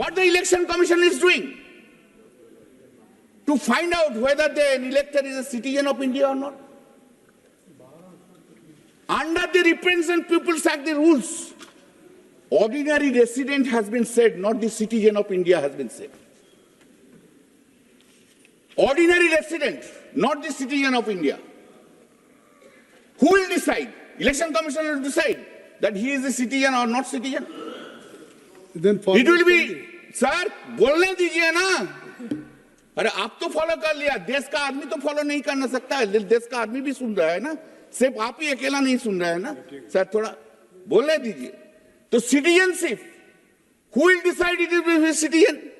what the Election Commission is doing to find out whether the elector is a citizen of India or not. Under the Representative People's Act, the rules, ordinary resident has been said, not the citizen of India has been said. Ordinary resident, not the citizen of India. Who will decide? Election Commission will decide that he is a citizen or not citizen. Then It will be, sir, बोलने दीजिए ना. अरे आप तो follow कर लिया, देश का आदमी तो फॉलो नहीं करना सकता है, देश का आदमी भी सुन रहा है ना, सिर्फ आप ही अकेला नहीं सुन रहा है ना. सर थोड़ा बोलने दीजिए. तो citizenship, who will decide it will be citizen?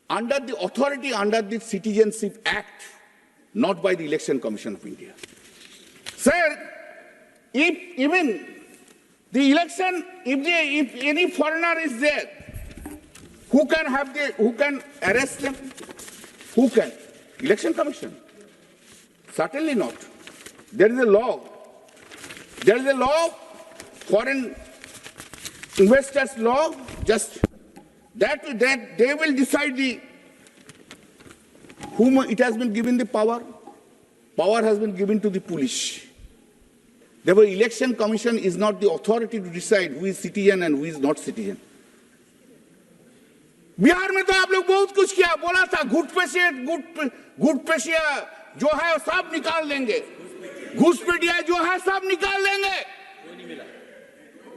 Under the authority under the Citizenship Act, not by the Election Commission of India. Sir, if even the election, if any foreigner is there, who can arrest them? Who can? Election Commission? Certainly not. There is a law. There is a law, foreign investors law, just that they will decide whom it has been given the power. Power has been given to the police. Therefore, Election Commission is not the authority to decide who is citizen and who is not citizen. Bihar में तो आप लोग बहुत कुछ किया, बोला था घुसपैठिया जो है सब निकाल देंगे, घुसपैठिया जो है सब निकाल देंगे.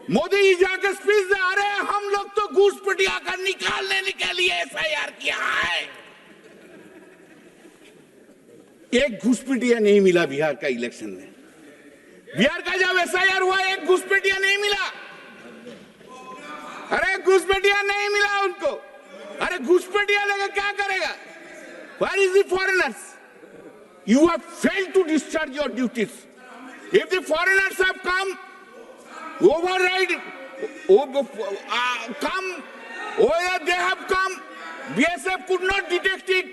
मोदी जी जाकर स्पीच दे, अरे हम लोग तो घुसपैठिया का निकालने के लिए एफआईआर किया है. एक घुसपैठिया नहीं मिला बिहार का इलेक्शन में. बिहार का जब एफआईआर हुआ एक घुसपैठिया नहीं मिला. अरे घुसपैठिया नहीं मिला उनको. अरे घुसपैठिया लेकर क्या करेगा? Where is the foreigners? You have failed to discharge your duties. If the foreigners have come, override, come, whether they have come, BSF could not detect it,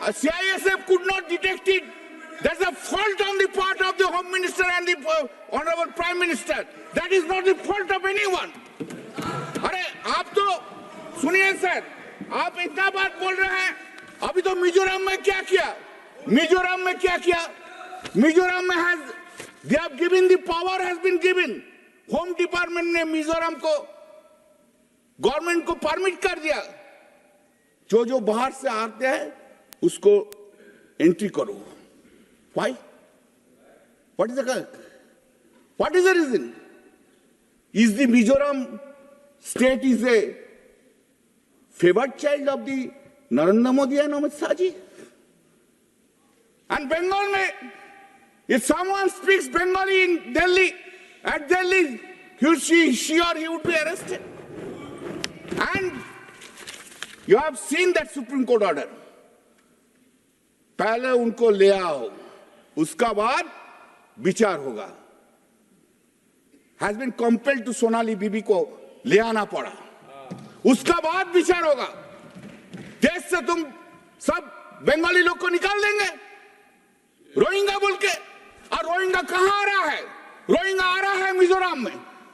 CISF could not detect it. There's a fault on the part of the Home Minister and the Honorable Prime Minister. That is not the fault of anyone. अरे आप तो सुनिए sir, आप इतना बात बोल रहे हैं. अभी तो मिजोरम में क्या किया? मिजोरम में क्या किया? मिजोरम में they have given, the power has been given. Home department ने मिजोरम को, गवर्नमेंट को परमिट कर दिया, जो बाहर से आते हैं उसको एंट्री करो. Why? What is the reason? Is the Mizoram state is a favored child of the Narendra Modi and Amit Shah ji? And Bengal mein, if someone speaks Bengali in Delhi, at Delhi, she or he would be arrested. And you have seen that Supreme Court order. पहले उनको ले आओ, उसका बाद विचार होगा. Has been compelled to Sonali बीबी को ले आना पड़ा, उसका बाद विचार होगा. देश से तुम सब बंगाली लोग को निकाल देंगे रोहिंग्या बोल के. और रोहिंग्या कहां आ रहा है? रोहिंग्या आ रहा है मिजोरम में.